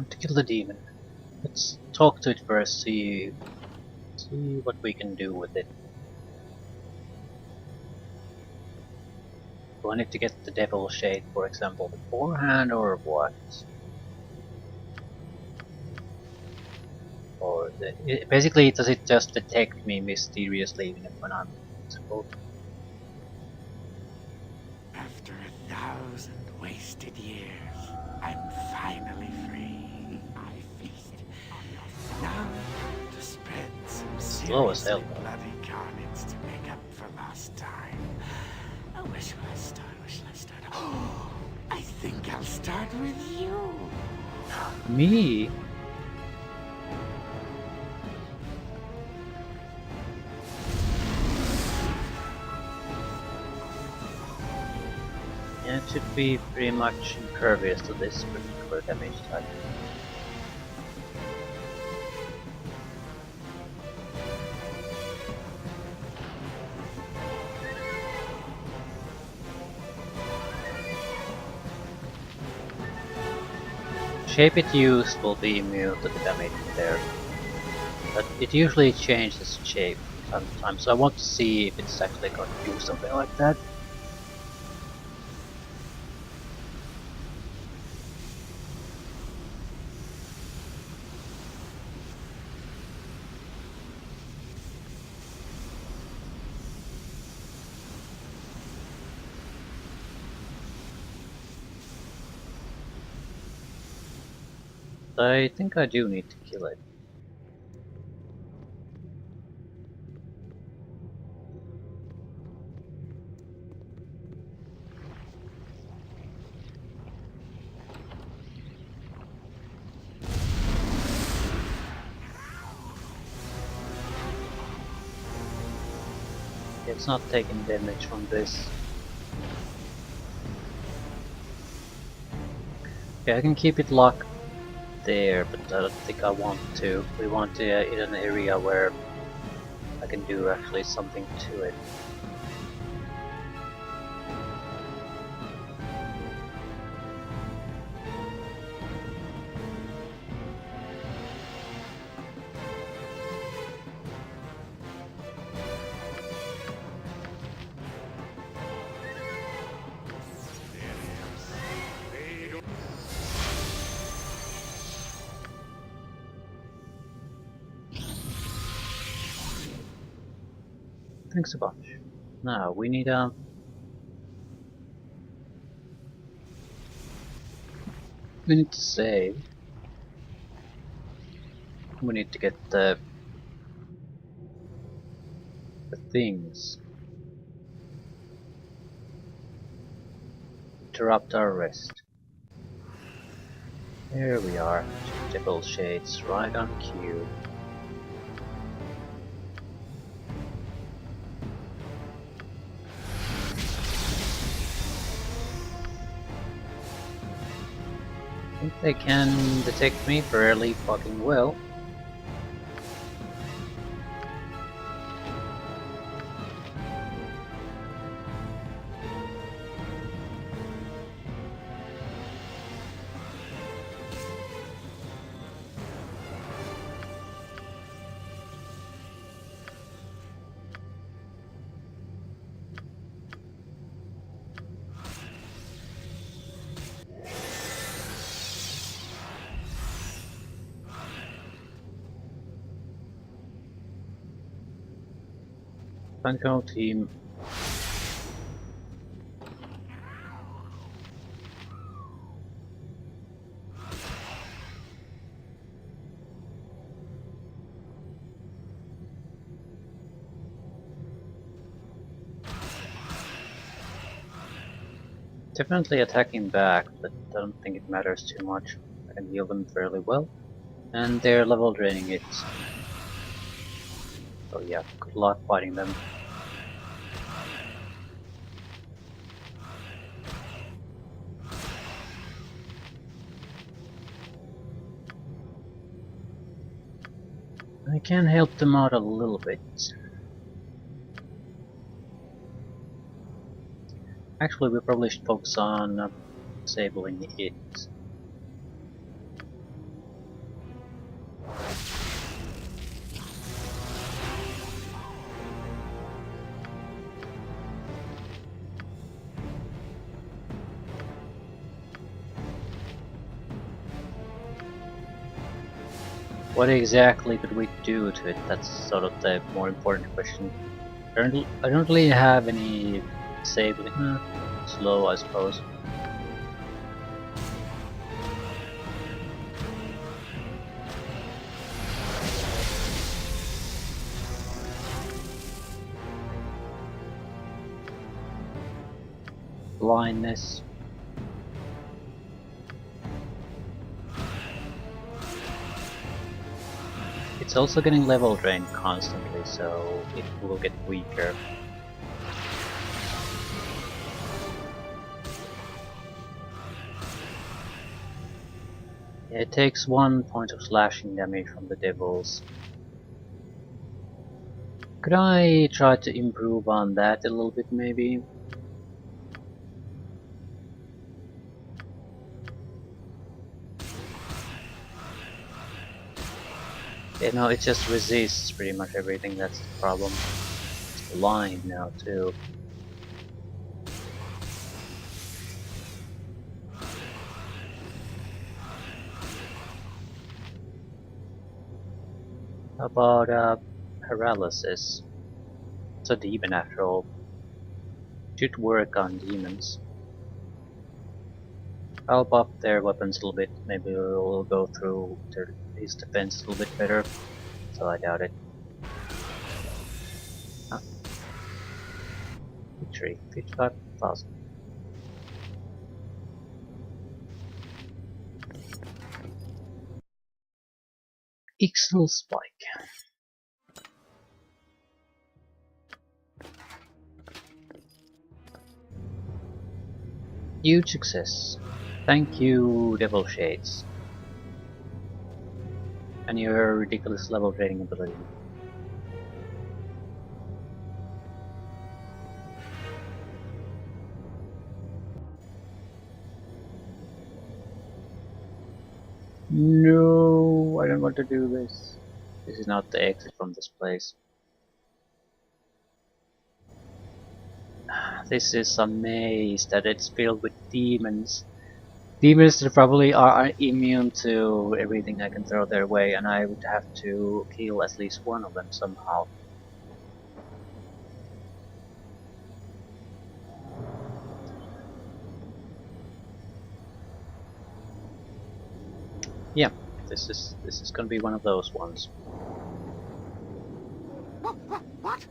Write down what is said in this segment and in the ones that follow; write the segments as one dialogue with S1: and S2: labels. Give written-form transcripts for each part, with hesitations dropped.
S1: To kill the demon. Let's talk to it first, see what we can do with it. Do I need to get the devil shade, for example, beforehand, or what? Or basically, does it just detect me mysteriously even when I'm invisible?
S2: After 1,000 wasted years, I'm finally free. I feast on your now to spread some
S1: Slow as hell,
S2: seriously
S1: though.
S2: bloody carnage to make up for lost time. Oh, where shall I start? Where shall I start? Oh, I think I'll start with you.
S1: Me? Yeah, it should be pretty much impervious to this particular damage type. Shape it used will be immune to the damage there, but it usually changes shape sometimes, so I want to see if it's actually going to do something like that. I think I do need to kill it. It's not taking damage from this. Okay, I can keep it locked there, but I don't think I want to. We want to in an area where I can do actually something to it. Thanks a bunch. Now we need to save. We need to get the things. Interrupt our rest. There we are. Devil shades right on cue. I think they can detect me fairly fucking well. Functional team. Definitely attacking back, but I don't think it matters too much. I can heal them fairly well. And they're level draining it. So yeah, good luck fighting them. I can help them out a little bit. Actually, we probably should focus on disabling it. What exactly could we do to it? That's sort of the more important question. I don't really have any disabling. Slow, I suppose. Blindness. It's also getting level drained constantly, so it will get weaker. It takes 1 point of slashing damage from the devils. Could I try to improve on that a little bit, maybe? You know, it just resists pretty much everything, that's the problem. It's blind now, too. How about, paralysis? It's a demon after all. Should work on demons. I'll buff their weapons a little bit, maybe we'll go through his defense a little bit better, so I doubt it. Huh? Victory, 55,000. Ixal Spike. Huge success. Thank you, Devil Shades. And your ridiculous level training ability. No, I don't want to do this. This is not the exit from this place. This is a maze that it's filled with demons. Demons that probably are immune to everything I can throw their way, and I would have to kill at least one of them somehow. Yeah, this is gonna be one of those ones.
S2: What?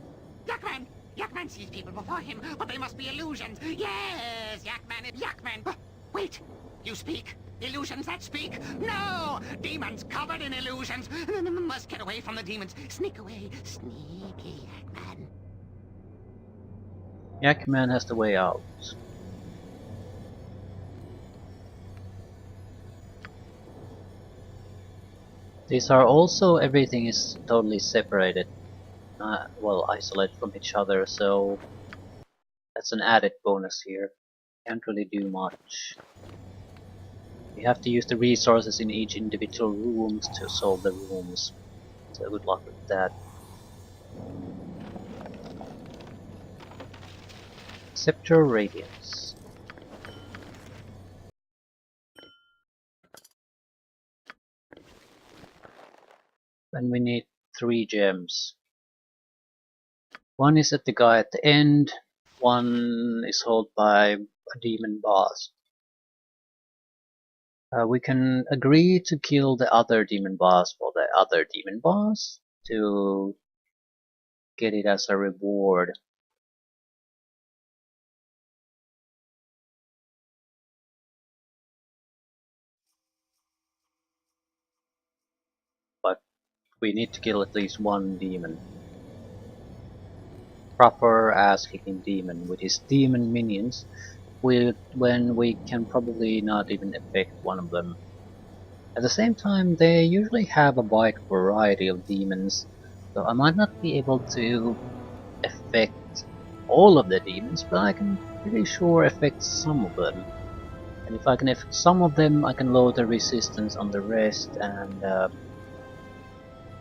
S2: Yakman! Yakman sees people before him, but they must be illusions. Yes, Yakman. Wait, you speak? Illusions that speak? No! Demons covered in illusions. Must get away from the demons. Sneak away. Sneaky, Yakman.
S1: Yakman has the way out. These are also, everything is totally separated. Well, isolated from each other, so that's an added bonus here. Can't really do much. You have to use the resources in each individual rooms to solve the rooms. So good luck with that. Scepter Radiance. And we need 3 gems. One is at the guy at the end, one is held by a demon boss. We can agree to kill the other demon boss for the other demon boss to get it as a reward. But we need to kill at least one demon. Proper ass kicking demon with his demon minions, when we can probably not even affect one of them. At the same time, they usually have a wide variety of demons, so I might not be able to affect all of the demons, but I can pretty sure affect some of them. And if I can affect some of them, I can lower the resistance on the rest and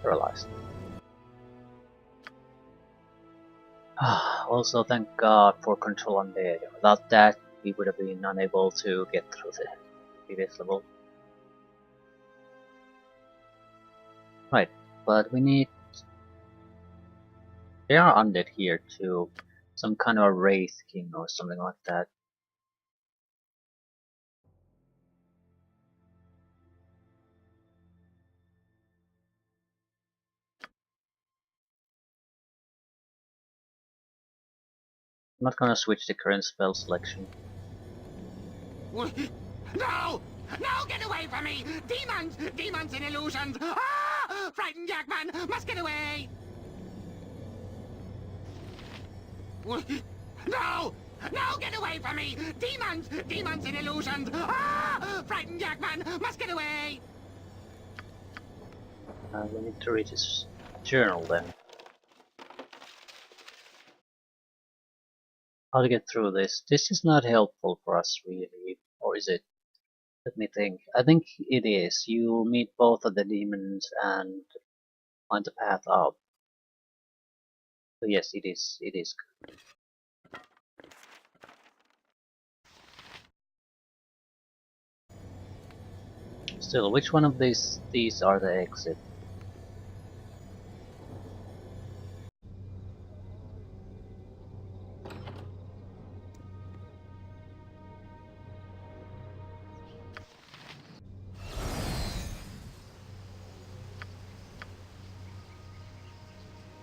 S1: paralyze. Also, thank God for control on there. Without that, we would have been unable to get through the previous level. Right, but we need... There are undead here too. Some kind of a wraith king or something like that. I'm not gonna switch the current spell selection.
S2: No! No, get away from me! Demons! Demons and illusions! Ah! Frightened Jackman must get away! No! No, get away from me! Demons! Demons and illusions! Ah! Frightened Jackman must get away!
S1: We need to read his journal then. How to get through this? This is not helpful for us really, or is it? Let me think. I think it is. You meet both of the demons and find the path out. So yes, it is. It is. Still, which one of these are the exit?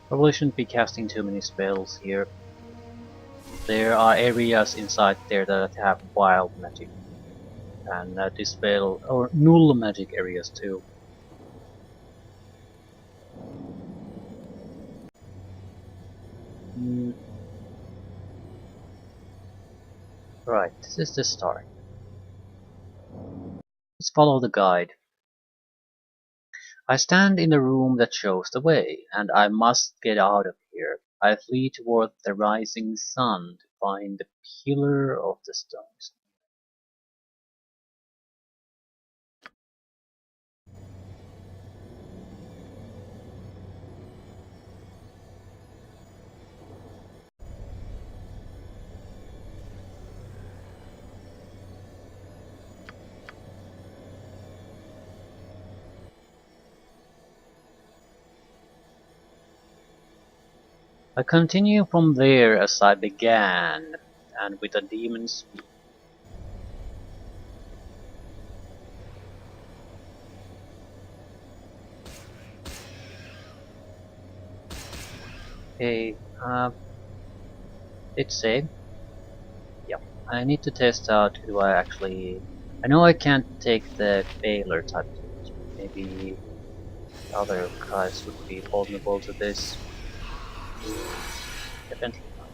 S1: Probably shouldn't be casting too many spells here. There are areas inside there that have wild magic and dispel or null magic areas too. Right, this is the start. Let's follow the guide. I stand in the room that shows the way, and I must get out of here. I flee toward the rising sun to find the pillar of the stones. I continue from there as I began, and with a demon's speed. Okay, it's saved. Yep. I need to test out do I actually... I know I can't take the Baylor type. Maybe other guys would be vulnerable to this. Definitely not.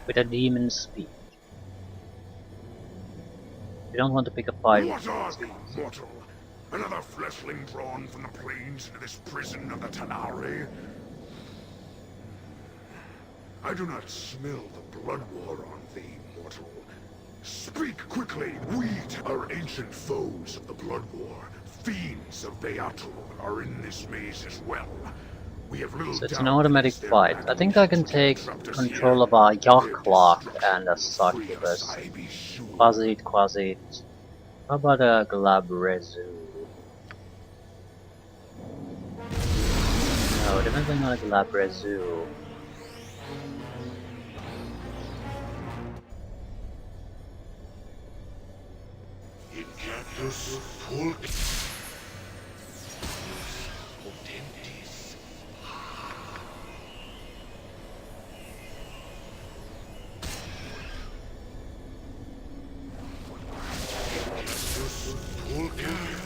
S1: With a demon's speed. You don't want to pick a fight.
S3: What are thee, mortal? Another fleshling drawn from the plains into this prison of the Tanare? I do not smell the blood war on thee, mortal. Speak quickly! We are ancient foes of the blood war. Fiends of Beatul are in this maze as well. We have little
S1: So it's
S3: doubt
S1: an automatic
S3: it's their
S1: fight. I think I can
S3: animals
S1: take
S3: trapped us
S1: control
S3: here.
S1: of a
S3: Their
S1: Yaklock and a
S3: destruction will free us,
S1: Succubus.
S3: I be sure.
S1: Quasit. How about a Glabrezu? No, definitely not a Glabrezu.
S3: Incaptus fulcis potentis. Incaptus fulcis imperium.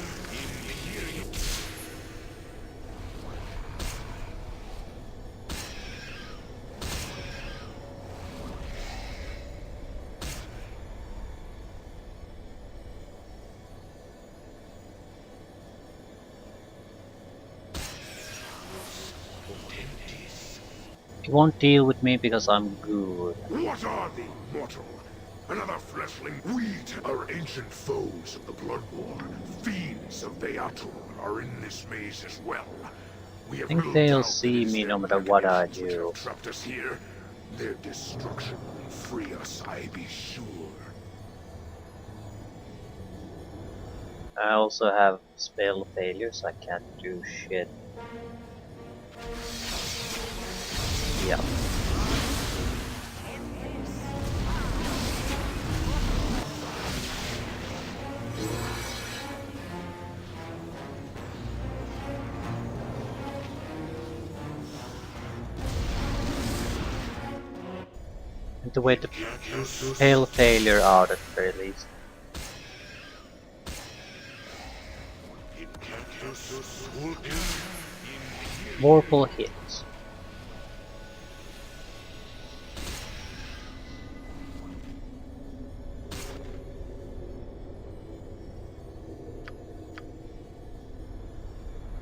S1: He won't deal with me because I'm good.
S3: What are thee, mortal? Another fleshling? We are ancient foes of the blood war. Fiends of Beatul are in this maze as well. We have
S1: I think
S3: little
S1: they'll
S3: doubt
S1: see
S3: that it's
S1: me
S3: their
S1: no matter what I
S3: machinations which
S1: do.
S3: have trapped us here. Their destruction will free us, I be sure.
S1: I also have spell failures, I can't do shit. Yeah. And to wait the spell failure out at the very least. Vorpal hits.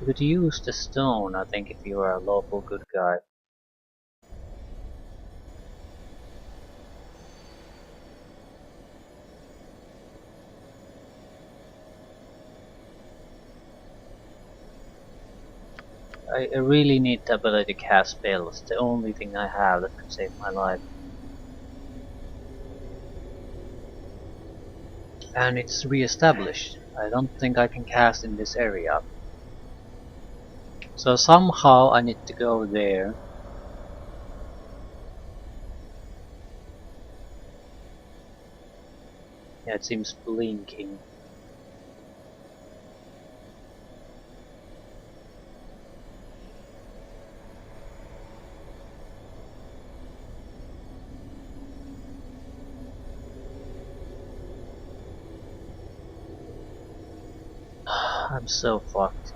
S1: You could use the stone, I think, if you are a local good guy. I really need the ability to cast spells, the only thing I have that could save my life. And it's re-established. I don't think I can cast in this area. So somehow I need to go there. Yeah, it seems blinking. I'm so fucked.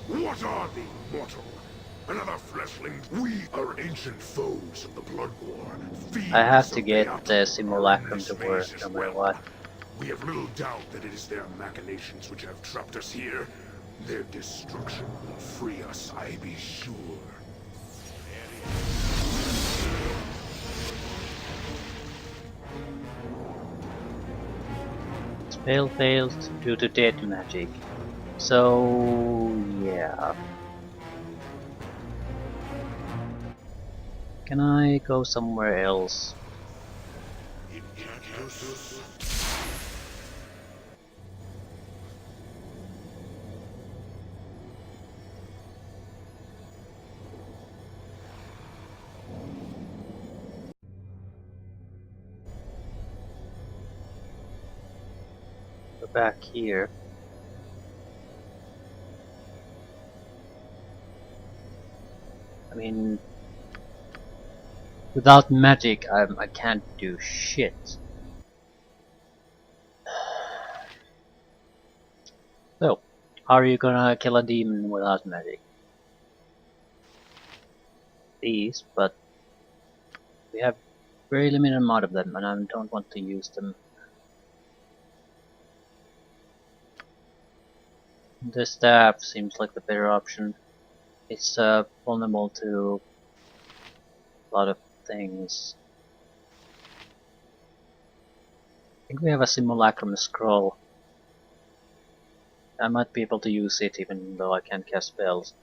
S3: What are thee, mortal? Another fleshling? We are ancient foes of the Blood War.
S1: I have
S3: Fiends
S1: to
S3: of
S1: get
S3: Beata
S1: the
S3: are in
S1: simulacrum
S3: this
S1: to
S3: maze
S1: work
S3: as
S1: no matter
S3: well.
S1: what.
S3: We have little doubt that it is their machinations which have trapped us here. Their destruction will free us, I be sure.
S1: Spell failed due to dead magic. So yeah. Can I go somewhere else? Go back here. I mean, without magic, I can't do shit. So, how are you gonna kill a demon without magic? These, but we have very limited amount of them, and I don't want to use them. The staff seems like the better option. It's vulnerable to a lot of things. I think we have a simulacrum scroll. I might be able to use it even though I can't cast spells.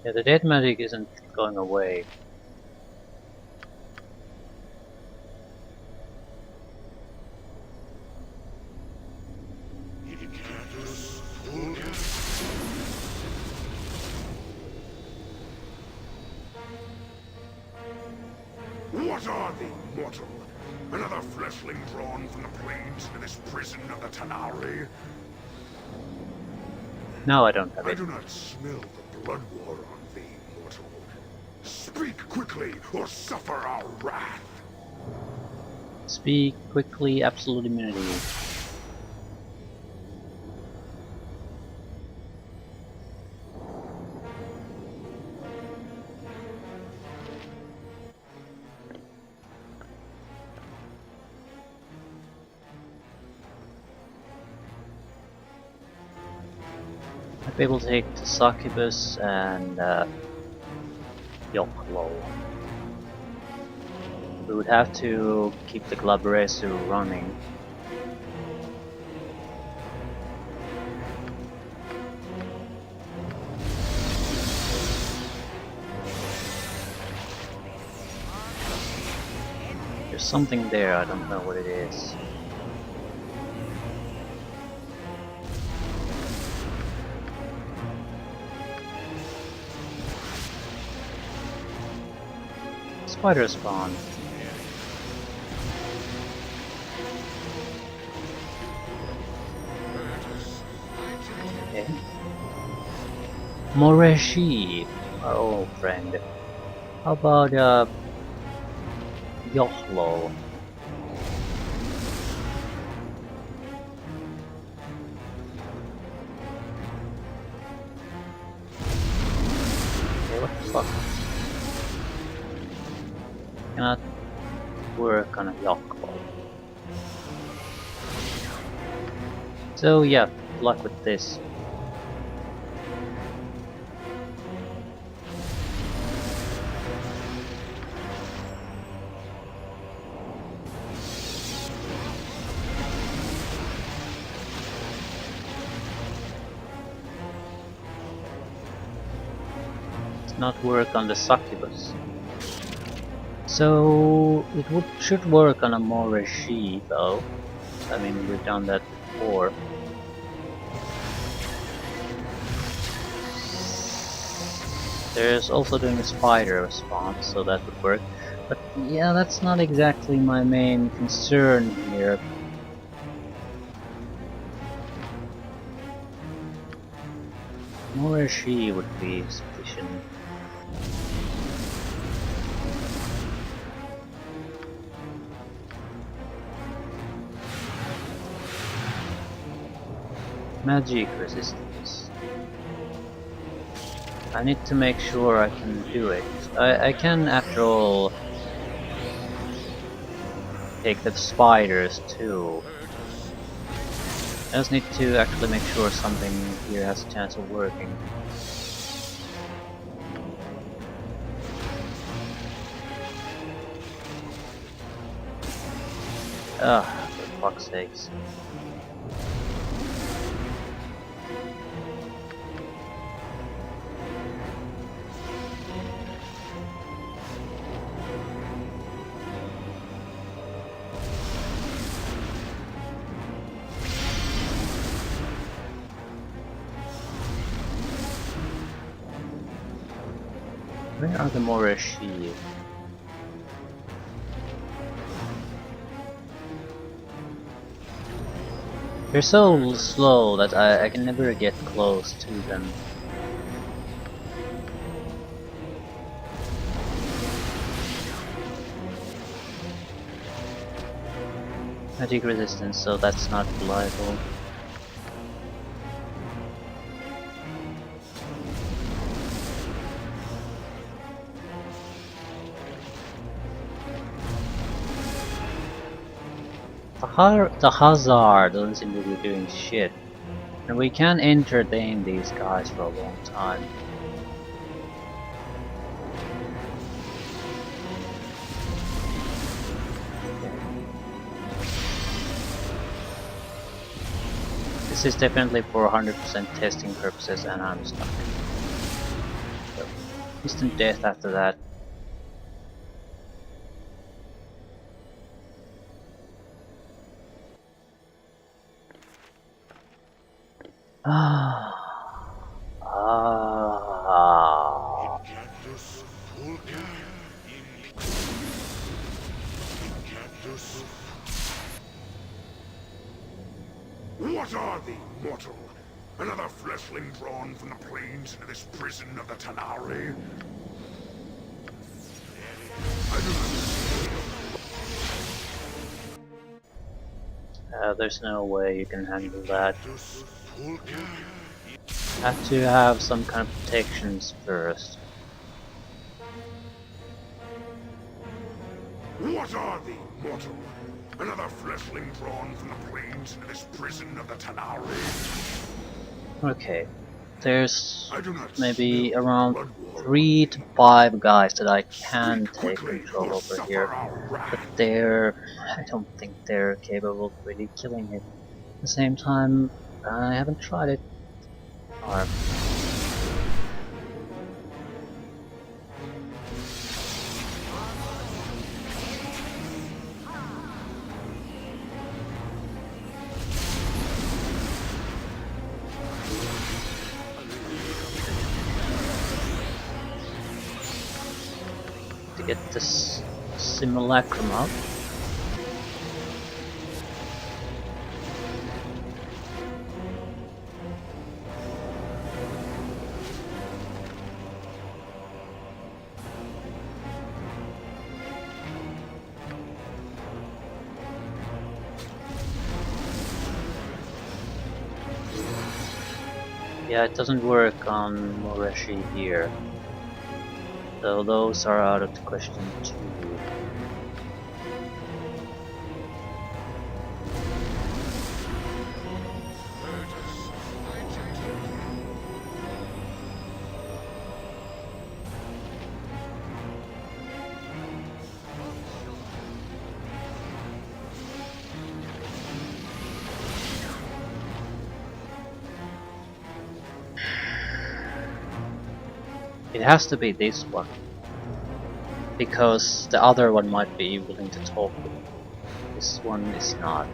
S1: Yeah, the dead magic isn't going away.
S3: What are thee, mortal? Another fleshling drawn from the plains into this prison of the Tanari?
S1: Now I don't have
S3: I
S1: it.
S3: do not smell the blood war on thee, mortal. Speak quickly, or suffer our wrath.
S1: Speak quickly, absolute immunity. We will take the succubus and Yoklo. We would have to keep the Glabresu running. There's something there, I don't know what it is. Spider spawn. Okay. Moreshi, our old friend. How about Yohlo? Okay, what the fuck? Cannot work on a Yohlo. So yeah, good luck with this. Not work on the succubus. So it should work on a Moreshi though. I mean, we've done that before. There's also doing a spider response, so that would work. But yeah, that's not exactly my main concern here. Moreshi would be sufficient. Magic resistance. I need to make sure I can do it. I can, after all, take the spiders too. I just need to actually make sure something here has a chance of working. Ah, for fuck's sakes. Where are the Moreshi? They're so slow that I can never get close to them. Magic resistance, so that's not reliable. The Hazard doesn't seem to be doing shit. And we can entertain these guys for a long time. This is definitely for 100% testing purposes and I'm stuck. So, instant death after that.
S3: What are thee, mortal? Another fleshling drawn from the plains into this prison of the Tanari? I do not.
S1: There's no way you can handle that. Have to have some kind of protections first.
S3: What are thee, mortal? Another fleshling drawn from the plains into this prison of the Tanari?
S1: Okay. there's
S3: I do not
S1: maybe
S3: smell the
S1: around
S3: blood war
S1: 3
S3: on
S1: to
S3: thee.
S1: 5 guys that I
S3: Speak
S1: can take
S3: quickly,
S1: control
S3: or
S1: over
S3: suffer
S1: here,
S3: our
S1: but
S3: wrath.
S1: I don't think they're capable of really killing it. At the same time, I haven't tried it. Or, to get this simulacrum out. Yeah, it doesn't work on Moreshi here. So those are out of the question too. It has to be this one, because the other one might be willing to talk with me. This one is not.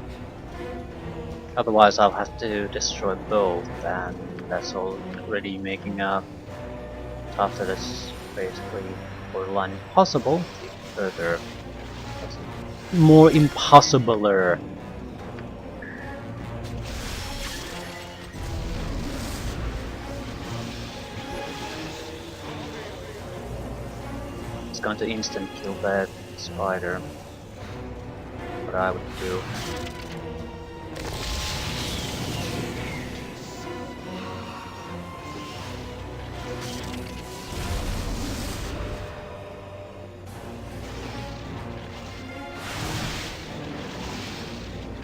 S1: Otherwise I'll have to destroy both, and that's already making a tough that is basically borderline impossible. Further, more impossibler. It's going to instant kill that spider. What I would do.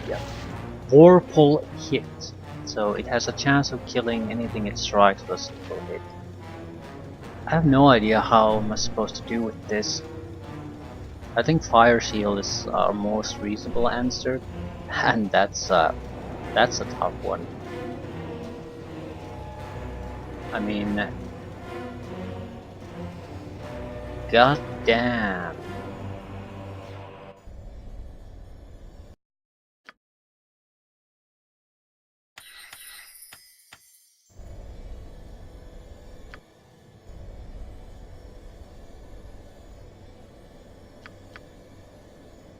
S1: Yeah. Vorpal hit. So it has a chance of killing anything it strikes with a single hit. I have no idea how I'm supposed to do with this. I think Fire Shield is our most reasonable answer, and that's a tough one. I mean, god damn.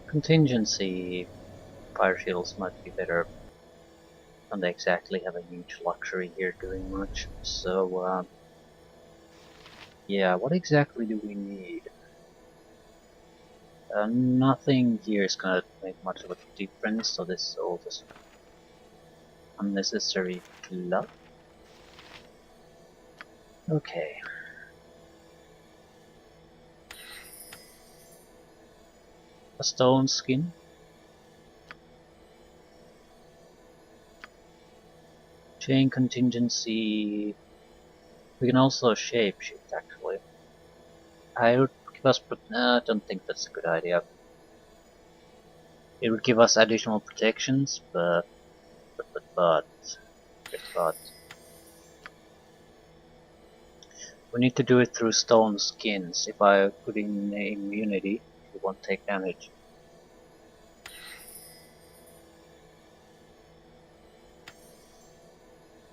S1: Contingency Fire Shields might be better. Don't exactly have a huge luxury here doing much. So, yeah, what exactly do we need? Nothing here is gonna make much of a difference, so this is all just unnecessary fluff. Okay. A stone skin. Chain contingency. We can also shapeshift actually. I would give us. I don't think that's a good idea. It would give us additional protections, but we need to do it through stone skins. If I put in immunity, it won't take damage.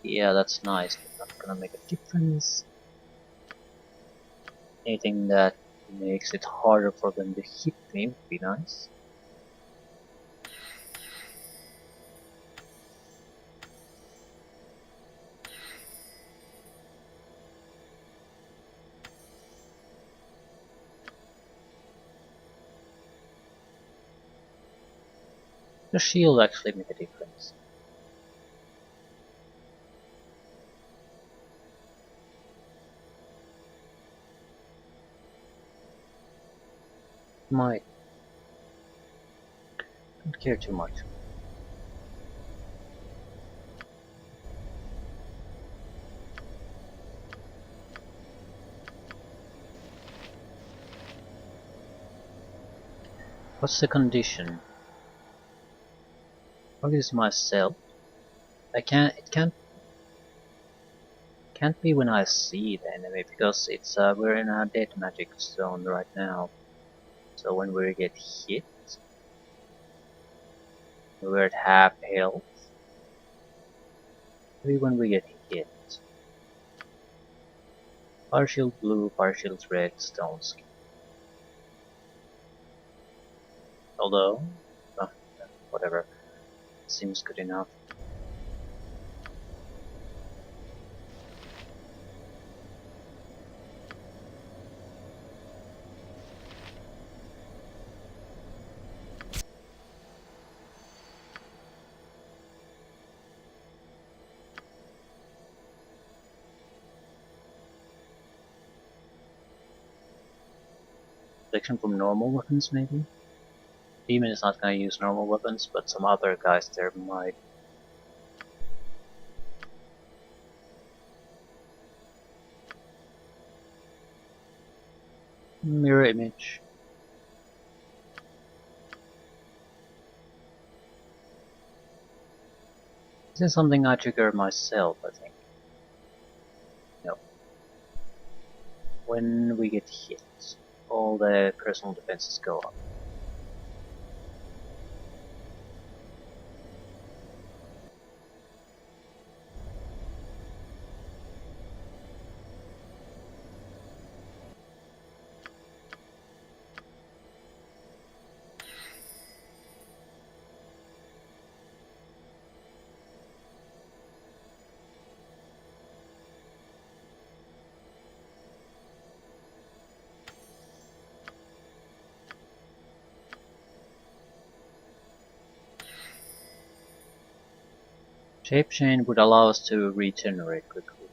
S1: Yeah, that's nice, but not gonna make a difference. Anything that makes it harder for them to hit me would be nice. The shield actually make a difference. Might. Don't care too much. What's the condition? Focus myself. It can't be when I see the enemy because it's we're in a dead magic zone right now. So when we get hit, we're at half health. Maybe when we get hit. Partial blue, partial red stone skin. Although, whatever, seems good enough. Protection from normal weapons, maybe? Demon is not gonna use normal weapons, but some other guys there might. Mirror image. This is something I trigger myself, I think. No. When we get hit, all the personal defenses go up. Shape chain would allow us to regenerate quickly.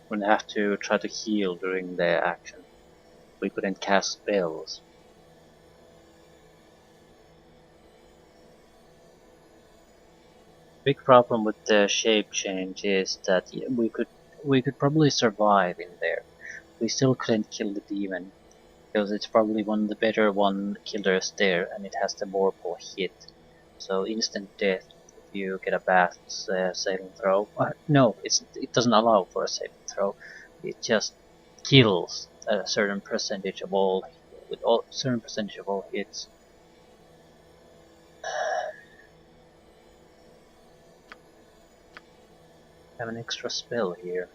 S1: Wouldn't have to try to heal during the action. We couldn't cast spells. Big problem with the shape change is that we could probably survive in there. We still couldn't kill the demon because it's probably one of the better killers there, and it has the vorpal hit. So instant death if you get a bad saving throw. No, it doesn't allow for a saving throw. It just kills a certain percentage of all certain percentage of all hits. I have an extra spell here.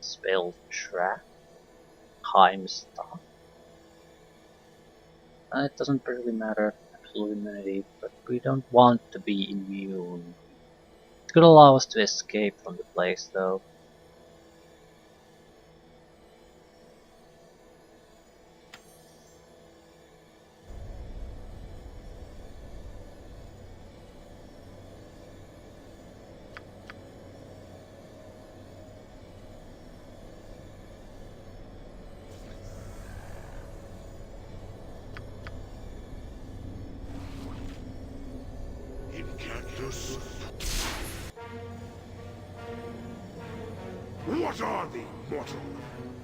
S1: Spell trap. Time stop. It doesn't really matter, absolute immunity, but we don't want to be immune. It could allow us to escape from the place though.
S3: What are thee, mortal?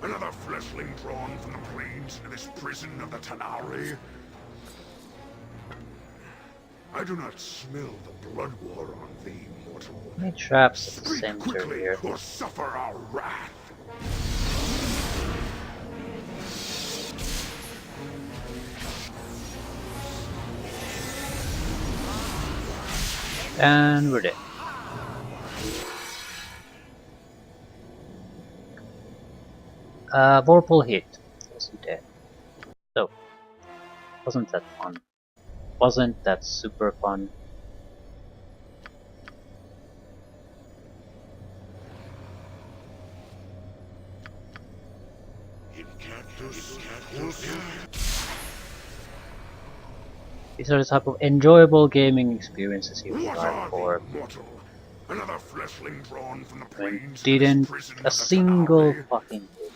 S3: Another fleshling drawn from the plains into this prison of the Tanari? I do not smell the blood war on thee, mortal.
S1: Many traps at the
S3: Speak
S1: center
S3: quickly,
S1: here.
S3: or suffer our wrath.
S1: And we're dead. Vorpal hit. Wasn't dead. So, wasn't that fun? Wasn't that super fun? These are the type of enjoyable gaming experiences you apply for.
S3: Another fleshling drawn from the
S1: When
S3: plains
S1: didn't
S3: prison
S1: a single fucking hit.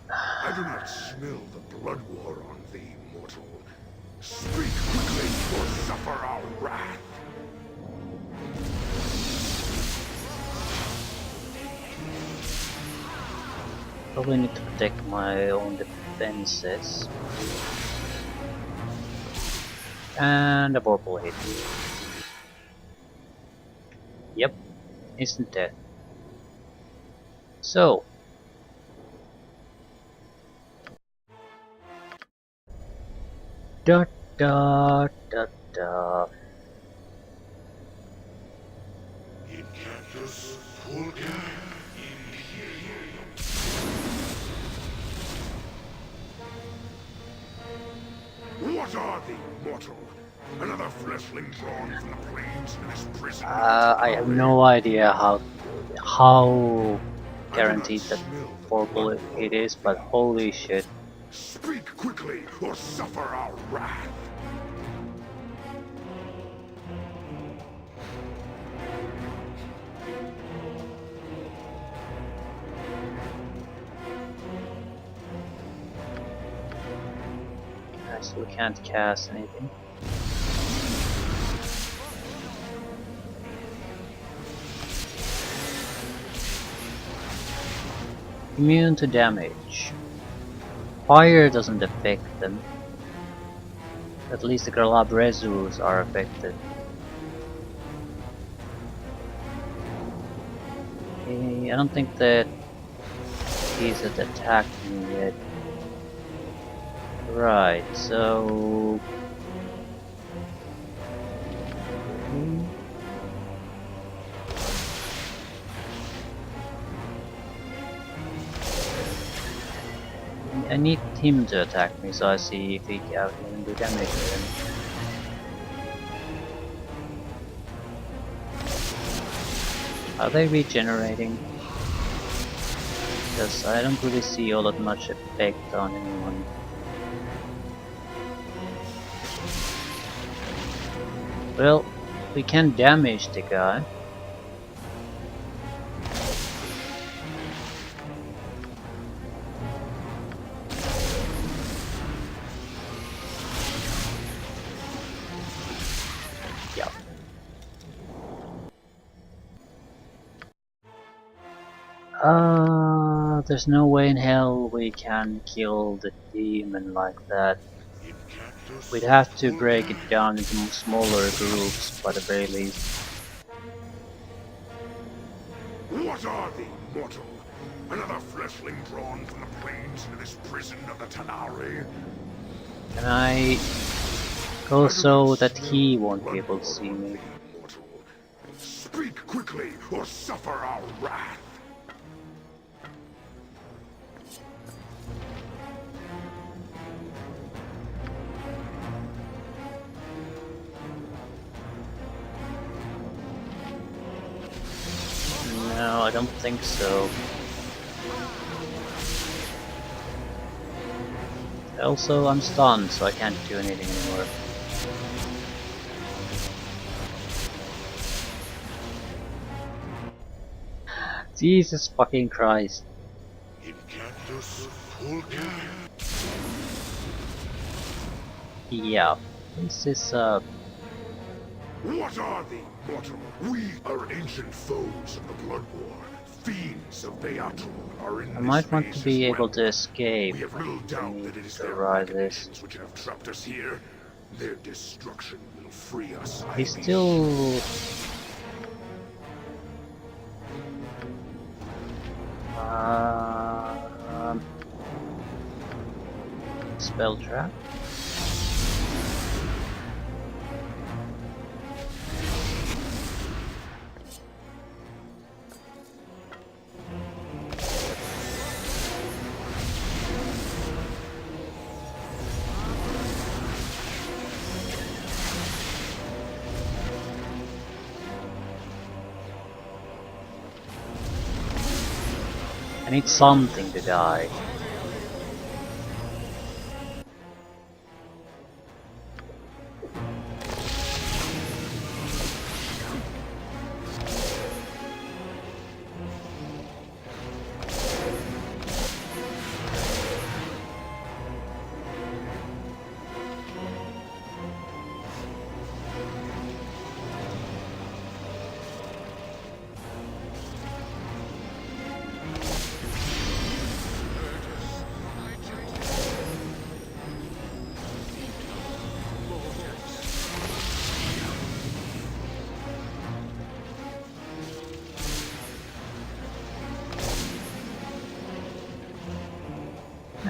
S3: I do not smell the blood war on thee, mortal. Speak quickly or suffer our wrath.
S1: Probably need to protect my own defenses. And a vorpal hit. Yep, instant death. So, da da da da.
S3: Incactus Pulga. What are thee, mortal? Another fleshling drawn from the plains to this prison.
S1: I have no idea how guaranteed that vorpal it is, but holy shit.
S3: Speak quickly, or suffer our wrath.
S1: I still can't cast anything. Immune to damage. Fire doesn't affect them. At least the Galabrezus are affected. I don't think that he's attacked me yet. Right, so... I need him to attack me so I see if he can do damage to him. Are they regenerating? Because I don't really see all that much effect on anyone. Well, we can damage the guy. Yeah. There's no way in hell we can kill the demon like that. We'd have to break it down into smaller groups, by the very least.
S3: What are thee, mortal? Another fleshling drawn from the plains into this prison of the Tanari?
S1: Can I go so that he won't be able to see me?
S3: Mortal, speak quickly, or suffer our wrath.
S1: No, I don't think so. Also, I'm stunned, so I can't do anything anymore. Jesus fucking Christ.
S3: Incactus Pulga.
S1: Yeah, this is
S3: What are thee, mortal? We are ancient foes of the Blood War. Fiends of Beatul are in
S1: I might want to
S3: this
S1: be
S3: maze as
S1: able
S3: well.
S1: to escape.
S3: We have little doubt that it is their
S1: Ride this.
S3: machinations which have trapped us here. Their destruction will free us. I
S1: He's
S3: be
S1: still spell trap. I need something to die.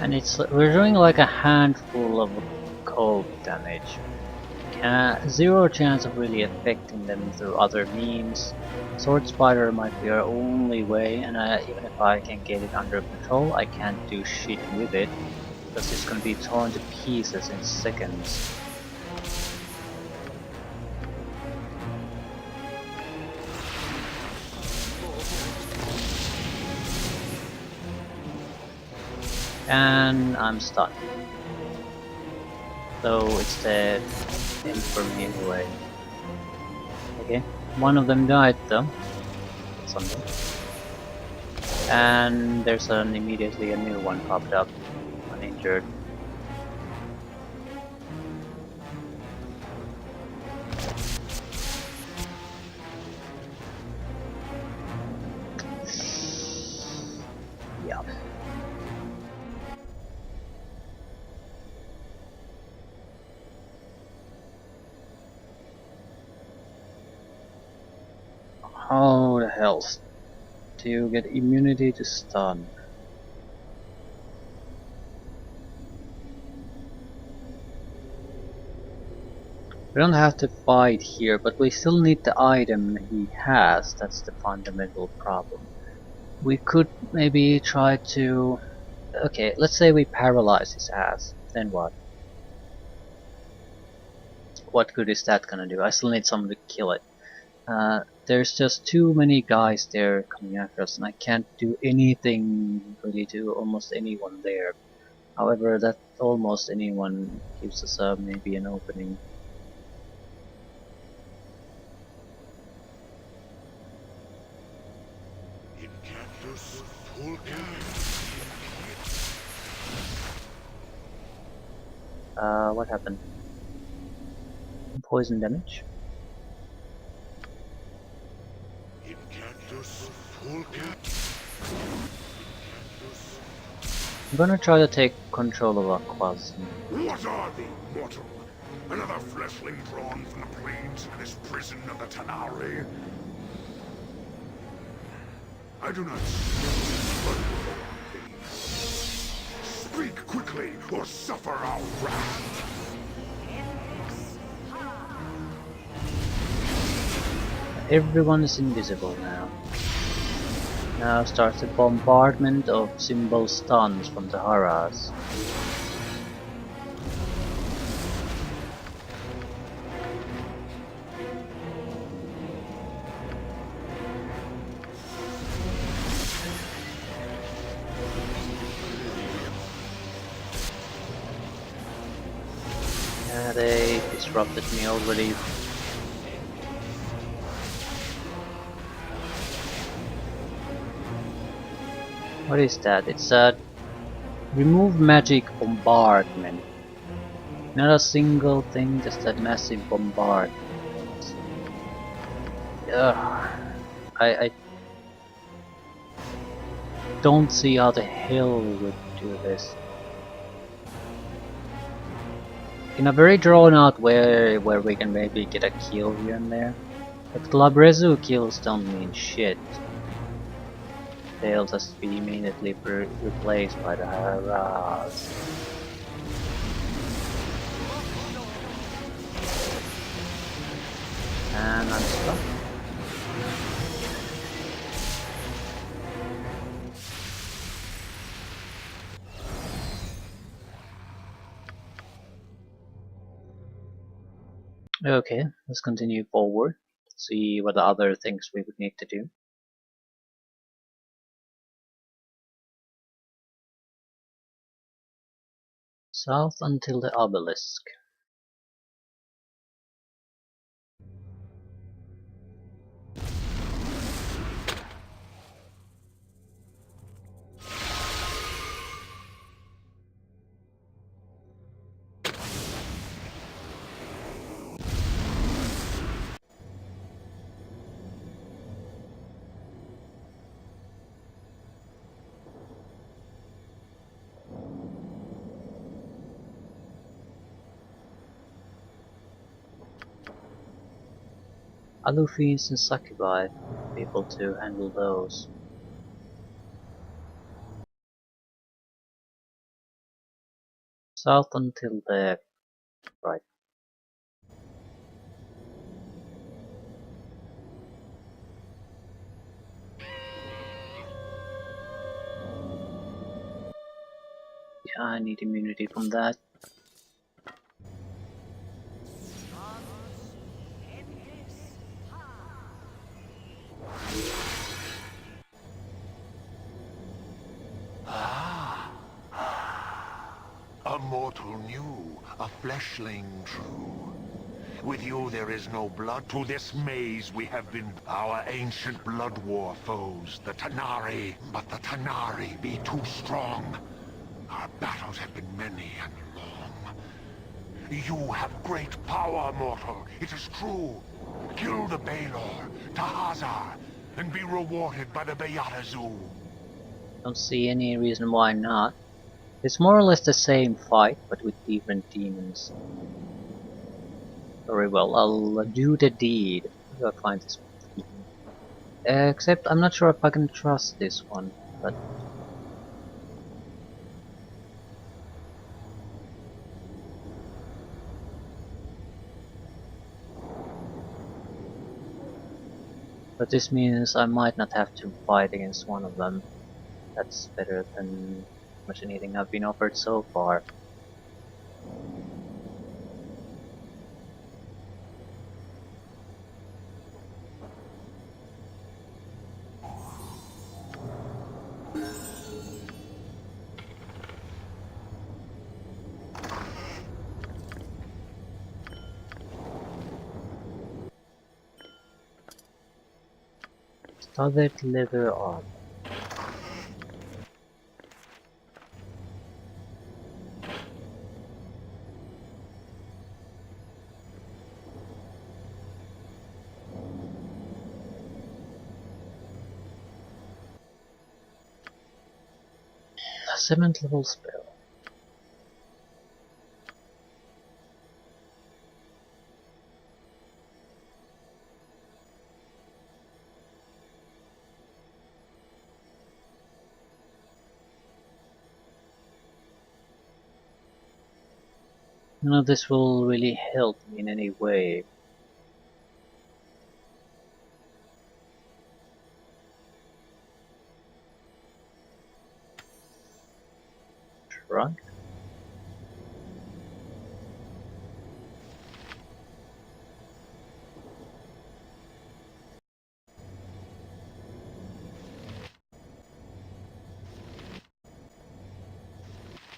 S1: And we're doing like a handful of cold damage. Zero chance of really affecting them through other means. Sword Spider might be our only way, and even if I can get it under control, I can't do shit with it, because it's gonna be torn to pieces in seconds. And I'm stunned. So it's the end for me anyway. Okay, one of them died though. Something. And there's immediately a new one popped up, uninjured. Yeah. How the hell do you get immunity to stun? We don't have to fight here, but we still need the item he has. That's the fundamental problem. We could maybe try to... Okay, let's say we paralyze his ass. Then what? What good is that gonna do? I still need someone to kill it. There's just too many guys there coming after us, and I can't do anything really to almost anyone there. However, that almost anyone gives us maybe an opening. What happened? Poison damage? I'm gonna try to take control of Aquas.
S3: What are thee, mortal? Another fleshling drawn from the plains into this prison of the Tanari? I do not smell thee. Speak quickly, or suffer our wrath.
S1: Everyone is invisible now. Now starts a bombardment of symbol stuns from the Haras. They disrupted me already. What is that? It's a remove magic bombardment. Not a single thing, just a massive bombardment. Ugh. I don't see how the hell we would do this. In a very drawn out way where we can maybe get a kill here and there. But Glabrezu kills don't mean shit. They'll just be immediately replaced by the Haras. And I'm stuck. Okay, let's continue forward. See what the other things we would need to do. South until the obelisk. Alufis and Succubi, be able to handle those. South until the right. Yeah, I need immunity from that.
S3: A mortal new, a fleshling true. With you there is no blood. To this maze we have been our ancient blood war foes, the Tanari. But the Tanari be too strong. Our battles have been many and long. You have great power, mortal. It is true. Kill the Baelor, Tahazar, and be rewarded by the Beata Zoo.
S1: Don't see any reason why not. It's more or less the same fight, but with different demons. Very well, I'll do the deed. I'll find this one. Except I'm not sure if I can trust this one, but this means I might not have to fight against one of them. That's better than much anything I've been offered so far. Studded leather armor. A 7th level spell. None of this will really help me in any way. Shrug?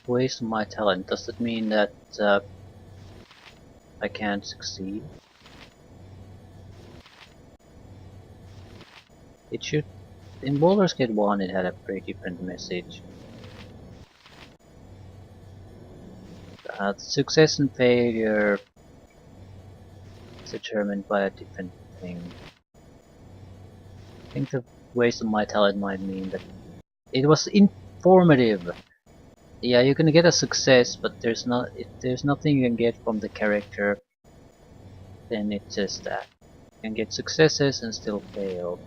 S1: Waste my talent. Does that mean that I can't succeed? It should. In Baldur's Gate 1 it had a pretty different message. Success and failure is determined by a different thing. I think the waste of my talent might mean that it was informative. Yeah, you can get a success, but there's not. If there's nothing you can get from the character, then it's just that. You can get successes and still fail.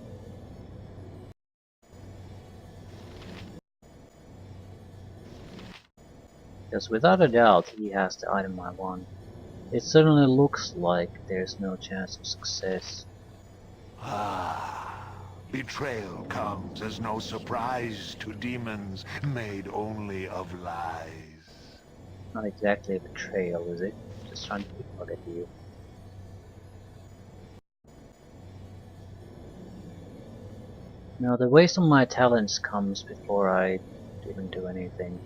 S1: Because without a doubt, he has the item I want. It certainly looks like there's no chance of success.
S3: Betrayal comes as no surprise to demons made only of lies.
S1: Not exactly a betrayal, is it? Just trying to pickpocket you. No, the waste of my talents comes before I even do anything.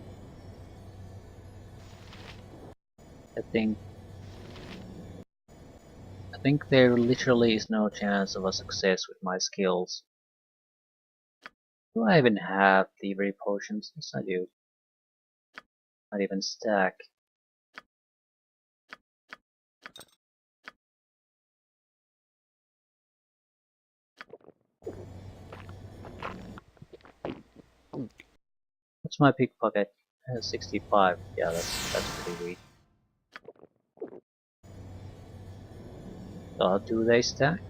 S1: I think there literally is no chance of a success with my skills. Do I even have thievery potions? Yes, I do. Not even stack. What's my pickpocket? 65. Yeah, that's pretty weak. Do they stack?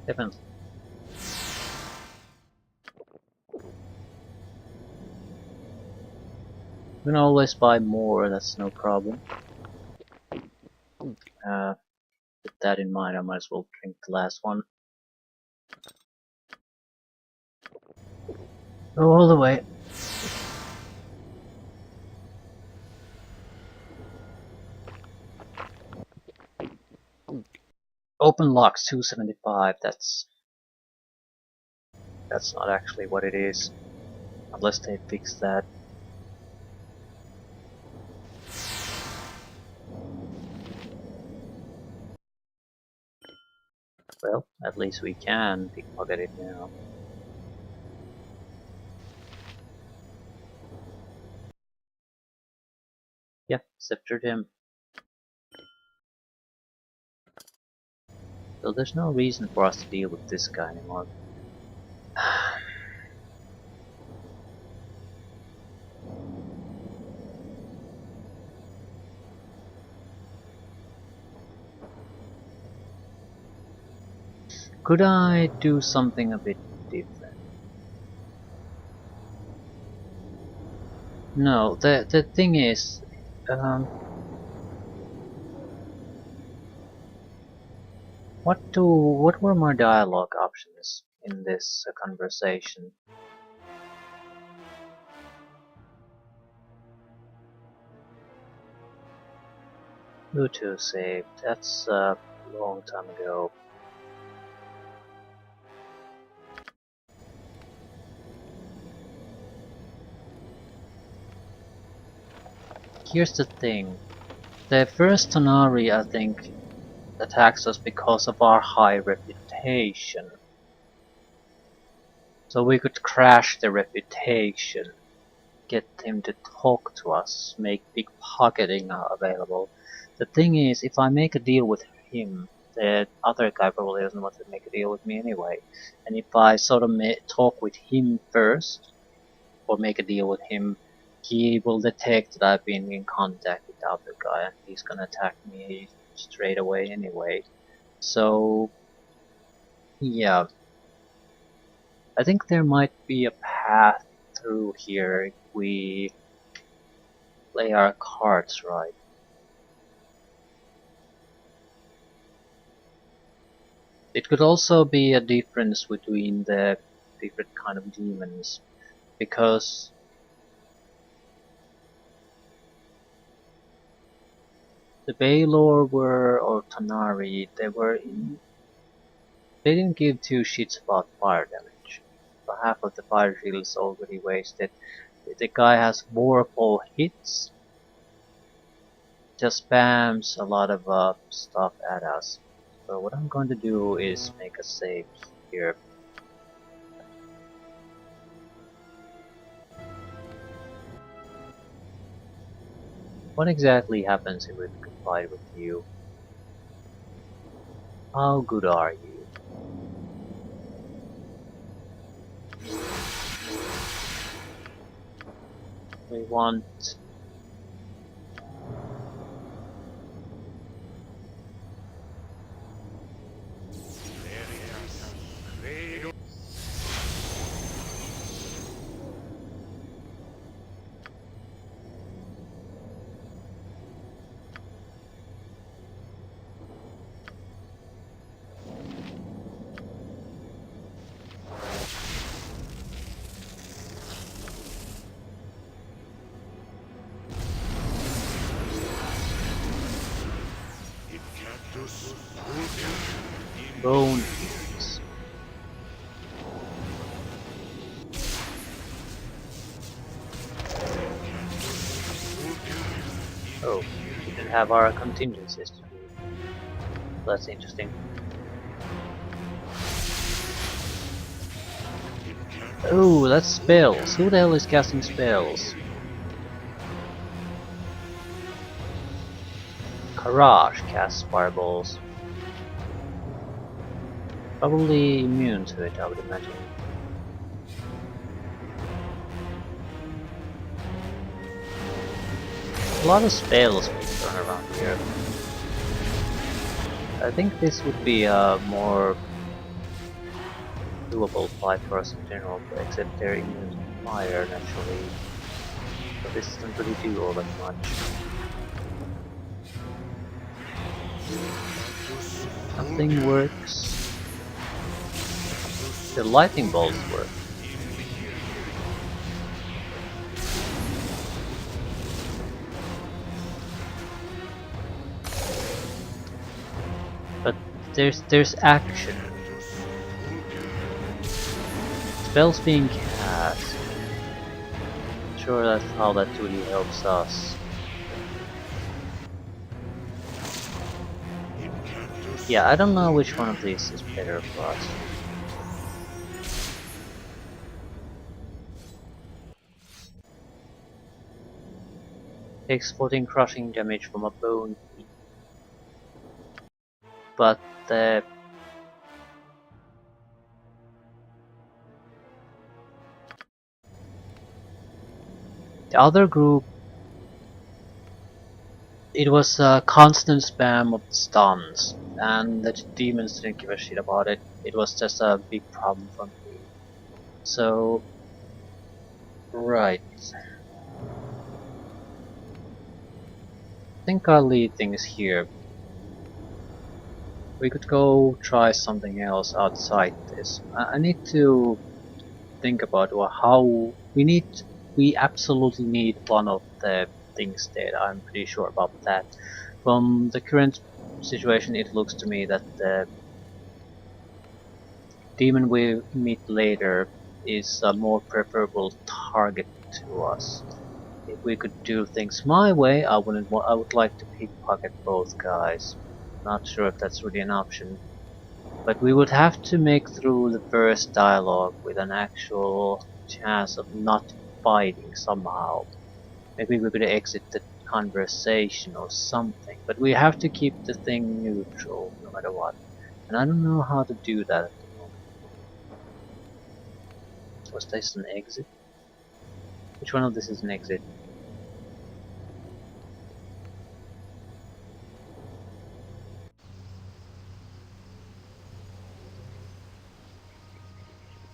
S1: Definitely. can always buy more, that's no problem. With that in mind, I might as well drink the last one. Go all the way. Open locks 275, that's not actually what it is. Unless they fix that. Well, at least we can pickpocket it now. Yeah, sceptered him. So there's no reason for us to deal with this guy anymore. Could I do something a bit different? No, the thing is, what were my dialogue options in this conversation? Bluetooth saved. That's a long time ago. Here's the thing. The first Tonari, I think, attacks us because of our high reputation. So we could crash the reputation, get him to talk to us, make pickpocketing available. The thing is, if I make a deal with him, the other guy probably doesn't want to make a deal with me anyway. And if I sort of talk with him first, or make a deal with him, he will detect that I've been in contact with the other guy, and he's gonna attack me straight away anyway. So, yeah. I think there might be a path through here if we play our cards right. It could also be a difference between the different kind of demons, because the Baylor were, or Tonari, they didn't give two shits about fire damage. So half of the fire shield is already wasted. The guy has vorpal hits, just spams a lot of stuff at us. So what I'm going to do is make a save here. What exactly happens if we fight with you? How good are you? We want... bone hits. Oh, we didn't have our contingencies to do. That's interesting. Oh, that's spells. Who the hell is casting spells? Karaj casts fireballs. Probably immune to it, I would imagine. A lot of spells being thrown around here. I think this would be a more doable fight for us in general, except they're immune to fire naturally. So this doesn't really do all that much. Nothing works. The lightning bolts work. But there's action. Spells being cast. Sure, that's how that really helps us. Yeah, I don't know which one of these is better for us. Takes 14 crushing damage from a bone key. But the other group, it was a constant spam of stuns, and the demons didn't give a shit about it. It was just a big problem for me. So, right. I think I'll leave things here. We could go try something else outside this. I need to think about how we absolutely need one of the things there. I'm pretty sure about that. From the current situation, it looks to me that the demon we meet later is a more preferable target to us. If we could do things my way, I would like to pickpocket both guys. Not sure if that's really an option. But we would have to make through the first dialogue with an actual chance of not fighting somehow. Maybe we could exit the conversation or something, but we have to keep the thing neutral no matter what. And I don't know how to do that at the moment. Was this an exit? Which one of this is an exit?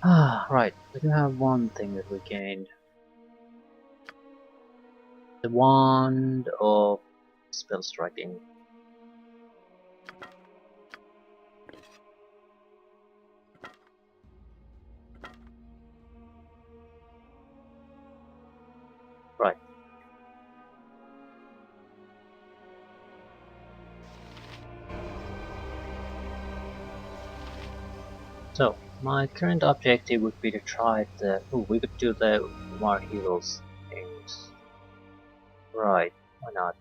S1: Ah, right. We do have one thing that we gained. The wand of spell striking. Right. So, my current objective would be to try the... Ooh, we could do the Mar Heroes things. Right, why not?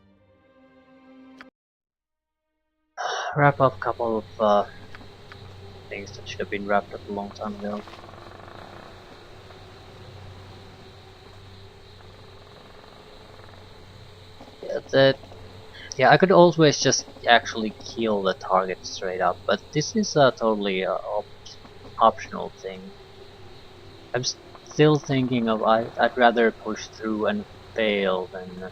S1: Wrap up a couple of things that should have been wrapped up a long time ago. Yeah, I could always just actually kill the target straight up, but this is a totally optional thing. I'm still thinking of I'd rather push through and fail than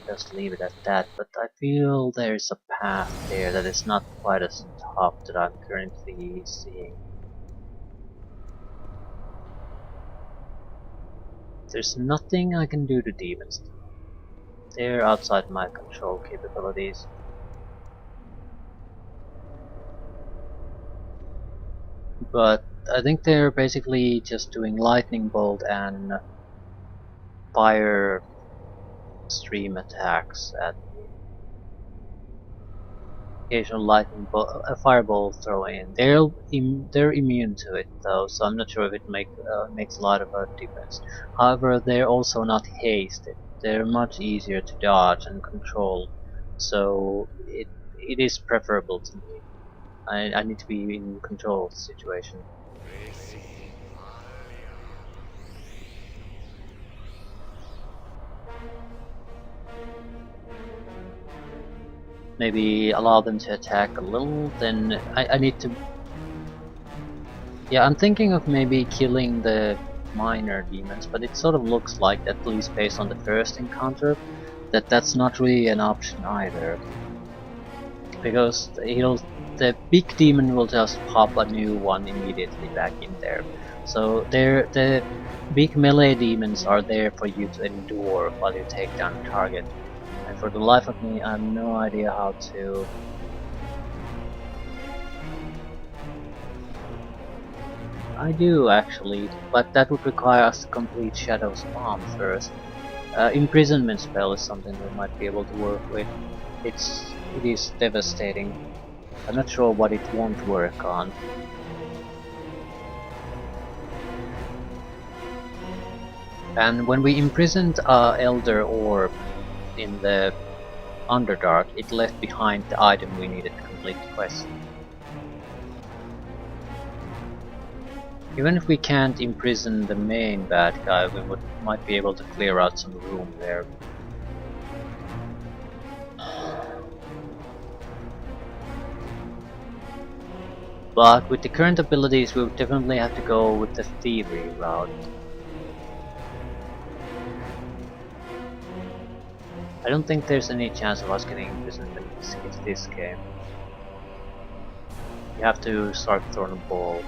S1: just leave it at that, but I feel there's a path there that is not quite as tough that I'm currently seeing. There's nothing I can do to demons. They're outside my control capabilities. But I think they're basically just doing lightning bolt and fire stream attacks at occasional lightning bolt, a fireball throw in. They're immune to it though, so I'm not sure if it makes a lot of a difference. However, they're also not hasted. They're much easier to dodge and control, so it is preferable to me. I need to be in control of the situation. Maybe allow them to attack a little, then I need to... Yeah, I'm thinking of maybe killing the minor demons, but it sort of looks like, at least based on the first encounter, that that's not really an option either. Because the big demon will just pop a new one immediately back in there. So the big melee demons are there for you to endure while you take down a target. And for the life of me, I have no idea how to... I do actually, but that would require us to complete Shadow's Palm first. Imprisonment spell is something we might be able to work with. It is devastating. I'm not sure what it won't work on. And when we imprisoned Elder Orb in the Underdark, it left behind the item we needed to complete the quest. Even if we can't imprison the main bad guy, we might be able to clear out some room there. But with the current abilities, we would definitely have to go with the thievery route. I don't think there's any chance of us getting imprisoned in this game. You have to start throwing a ball.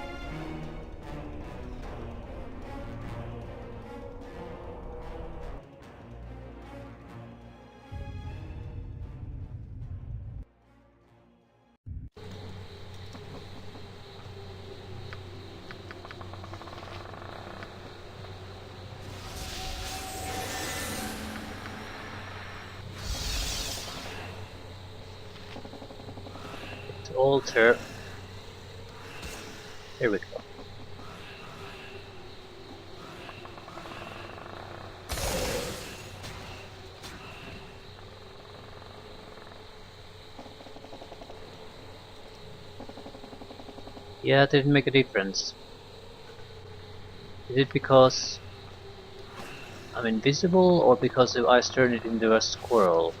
S1: To alter. Here we go. Yeah, it didn't make a difference. Is it because I'm invisible or because the ice turned it into a squirrel?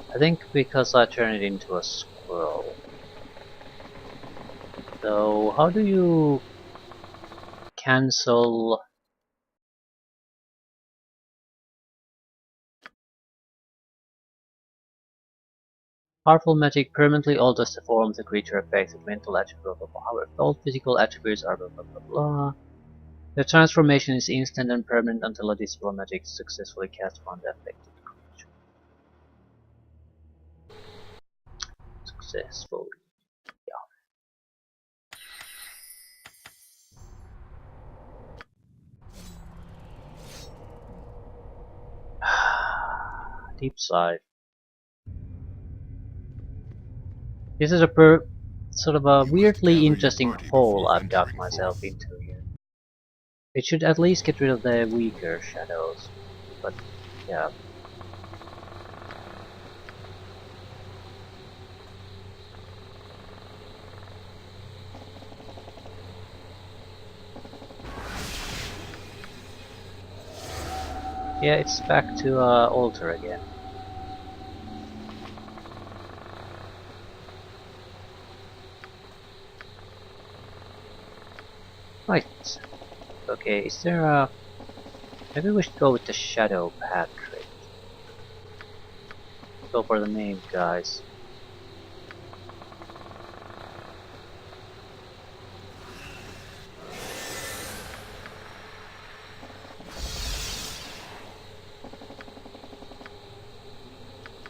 S1: I think because I turned it into a squirrel. So how do you cancel... Powerful magic permanently alters the form of the creature affected, mental attribute, blah blah blah. However, all physical attributes are blah blah blah blah. The transformation is instant and permanent until a dispel magic is successfully cast upon the affected creature. Successfully. Yeah. Deep sigh. This is a sort of a
S3: You must
S1: weirdly
S3: gather your
S1: interesting
S3: party
S1: hole
S3: before
S1: I've dug
S3: venturing
S1: myself
S3: forth.
S1: into here. It should at least get rid of the weaker shadows, but yeah. Yeah, it's back to altar again. Right. Okay, is there a... Maybe we should go with the Shadow Path trait. Go for the name, guys.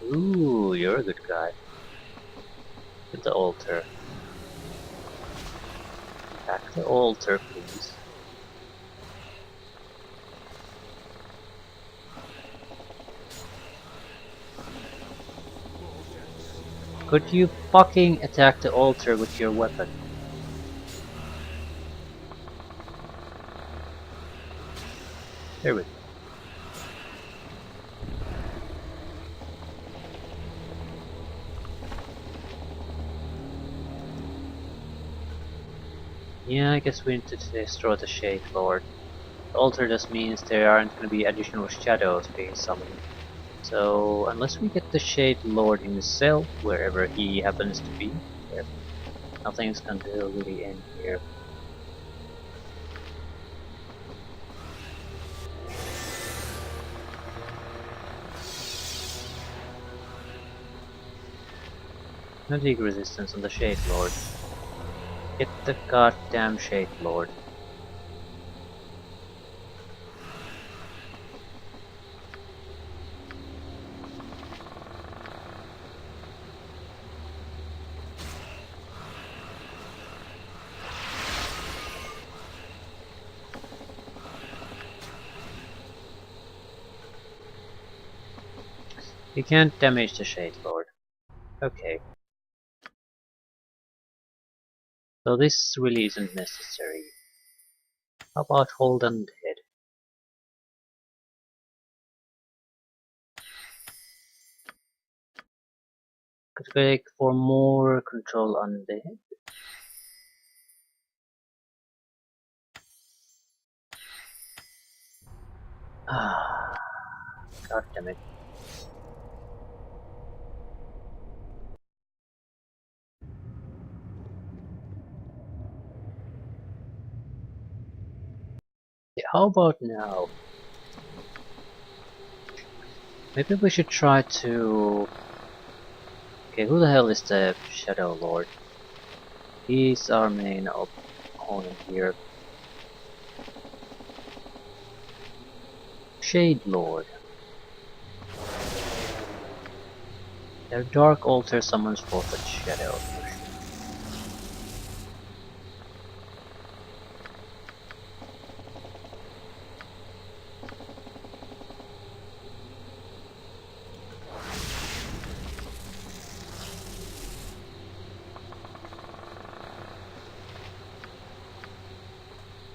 S1: Ooh, you're a good guy. At the altar. Back the altar, please. Could you fucking attack the altar with your weapon? There we go. Yeah, I guess we need to destroy the Shade Lord. The altar just means there aren't going to be additional shadows being summoned. So, unless we get the Shade Lord himself, wherever he happens to be, nothing's going to really end here. Fatigue resistance on the Shade Lord. Get the goddamn Shade Lord. You can't damage the Shade Lord. Okay. So this really isn't necessary. How about hold undead? Could click for more control undead. Ah, god damn it. Yeah, how about now? Maybe we should try to... Okay, who the hell is the Shadow Lord? He's our main opponent here. Shade Lord. Their Dark Altar summons forth a shadow.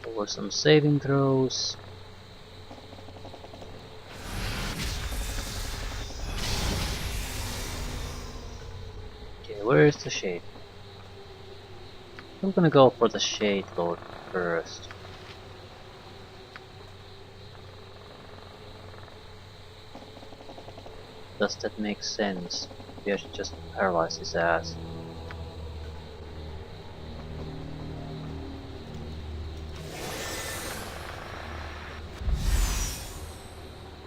S1: Over some saving throws. Okay, where is the Shade? I'm gonna go for the Shade Lord first. Does that make sense? Maybe I should just paralyze his ass.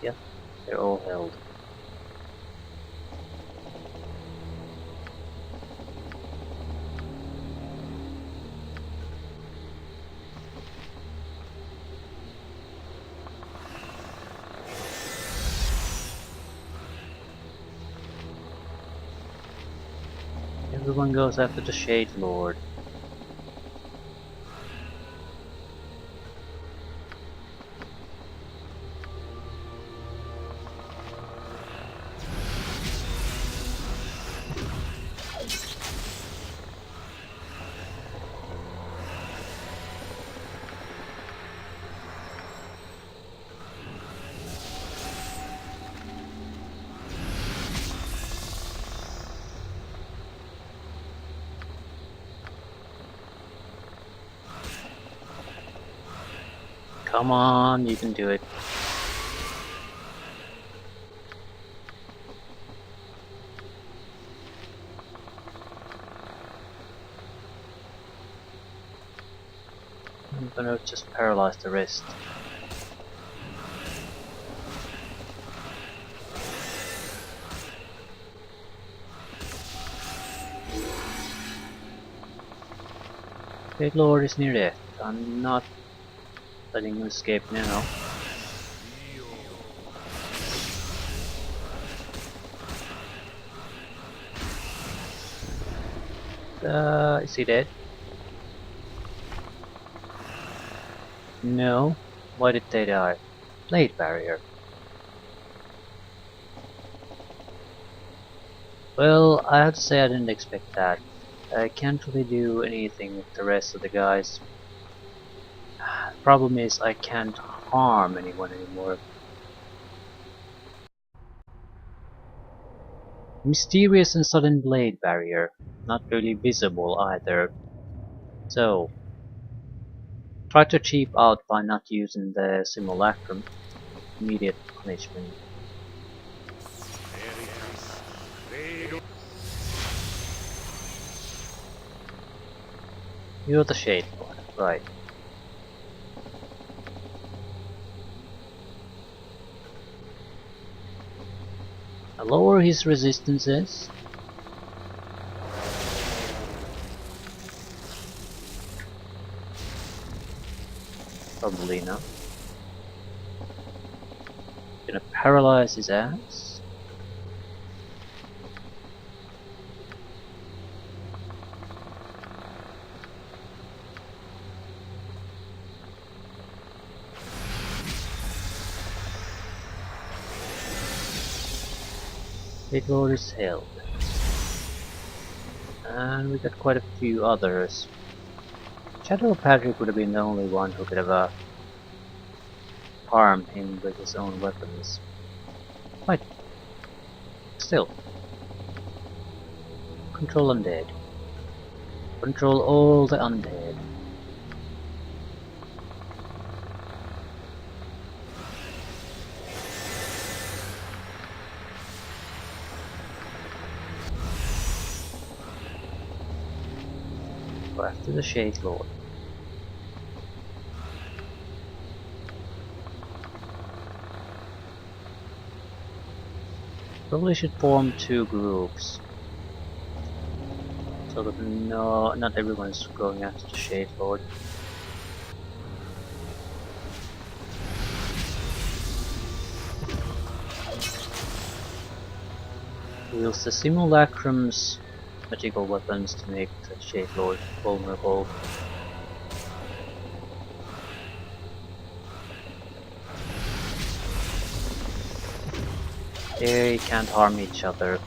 S1: Yep, they're all held. Everyone goes after the Shade Lord. Come on, you can do it. I'm gonna just paralyze the rest. Shade Lord is near death. I'm not letting him escape now. Is he dead? No. Why did they die? Blade barrier. Well, I have to say I didn't expect that. I can't really do anything with the rest of the guys. The problem is I can't harm anyone anymore. Mysterious and sudden blade barrier. Not really visible either. So, try to cheap out by not using the simulacrum. Immediate punishment. You're the Shade Lord, right. Now lower his resistances. Probably not. Gonna paralyze his ass. It is held. And we got quite a few others. Shadow Patrick would have been the only one who could have harmed him with his own weapons. But still. Control undead. Control all the undead. Go after the Shade Lord. Probably should form two groups. So that not everyone's going after the Shade Lord. Use the Simulacrum's magical weapons to make the Shade Lord vulnerable. They can't harm each other.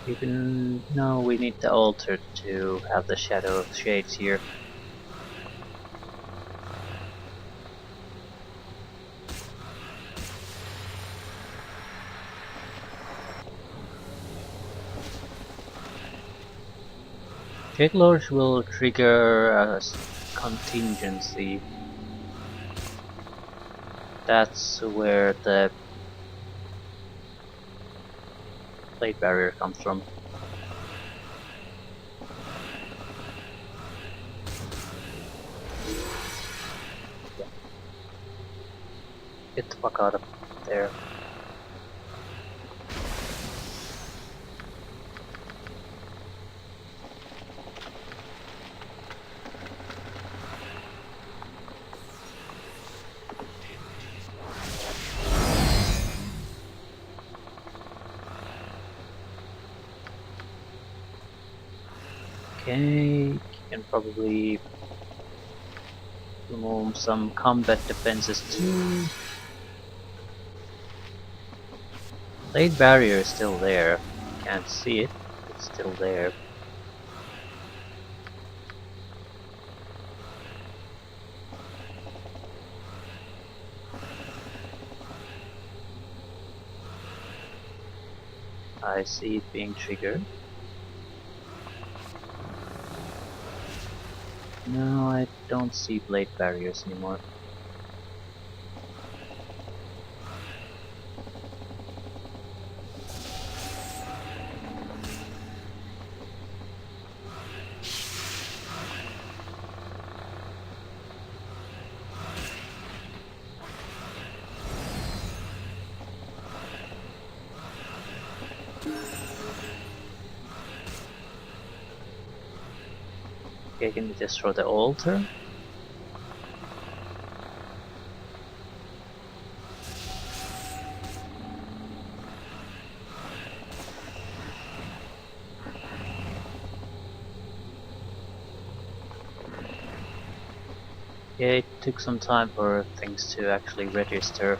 S1: Even no, we need the altar to have the shadow of shades here. Shade Lords will trigger a contingency. That's where the blade barrier comes from. Get the fuck out of there. Okay, you can probably remove some combat defenses too. Blade barrier is still there. Can't see it, it's still there. I see it being triggered. No, I don't see blade barriers anymore. Okay, can we destroy the altar? Yeah, it took some time for things to actually register.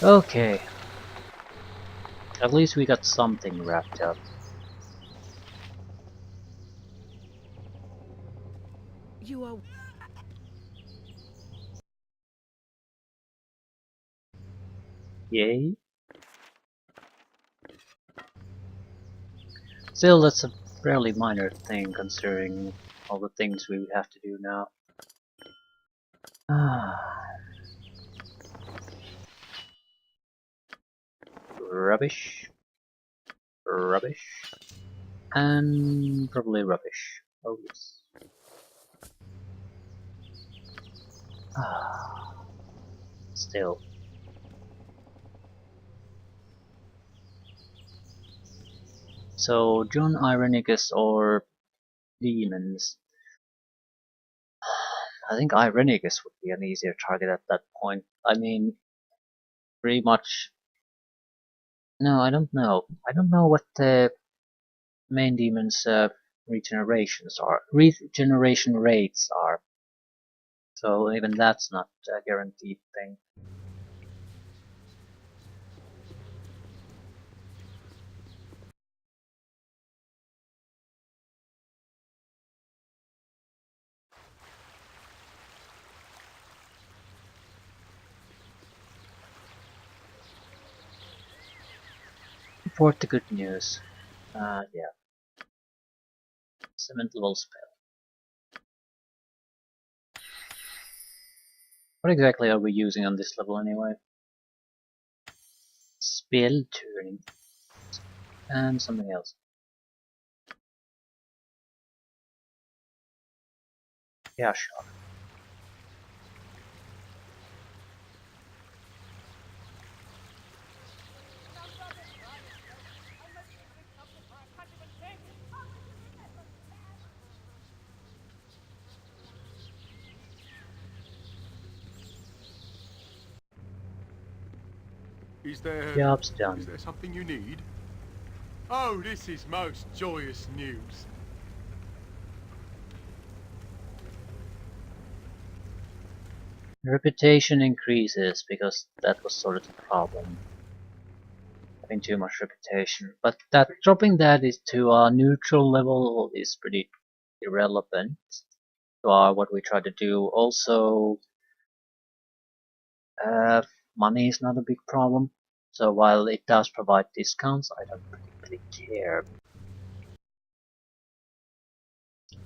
S1: Okay. At least we got something wrapped up.
S4: You are...
S1: Yay. Still, that's a fairly minor thing considering all the things we would have to do now. Rubbish. Rubbish. And probably rubbish. Oh yes. Ah, still. So John Irenicus or demons? I think Irenicus would be an easier target at that point. I mean, pretty much. No, I don't know. I don't know what the main demon's regeneration rates are. So even that's not a guaranteed thing. Report the good news. Yeah. Cement level spell. What exactly are we using on this level anyway? Spell turning. And something else. Yeah, sure.
S4: Is there
S1: Job's done.
S4: something you need? Oh, this is most joyous news.
S1: Reputation increases because that was sort of the problem. Having too much reputation. But that dropping that is to a neutral level is pretty irrelevant to what we try to do. Also, money is not a big problem. So while it does provide discounts, I don't particularly care.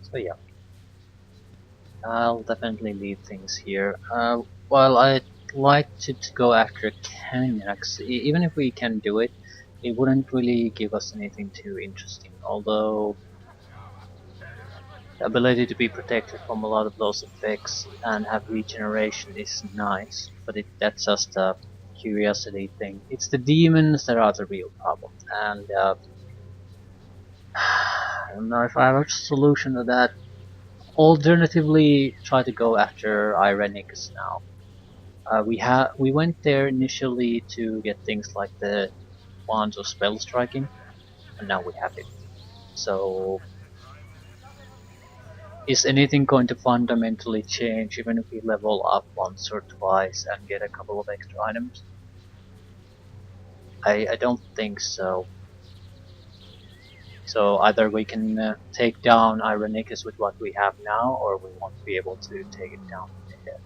S1: So yeah, I'll definitely leave things here. While I'd like to go after Caniacs, even if we can do it, it wouldn't really give us anything too interesting. Although the ability to be protected from a lot of those effects and have regeneration is nice, but that's just a curiosity thing. It's the demons that are the real problem, and I don't know if I have a solution to that. Alternatively, try to go after Irenicus now. We went there initially to get things like the wands of spell striking, and now we have it. So, is anything going to fundamentally change even if we level up once or twice and get a couple of extra items? I don't think so. So either we can take down Irenicus with what we have now, or we won't be able to take it down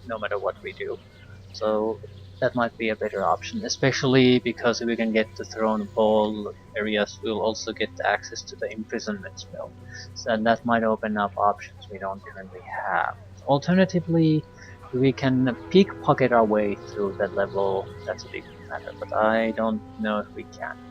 S1: no matter what we do. So that might be a better option, especially because if we can get the throne ball areas, we'll also get access to the imprisonment spell. So that might open up options we don't currently have. Alternatively, we can pickpocket our way through that level. That's a big matter, but I don't know if we can.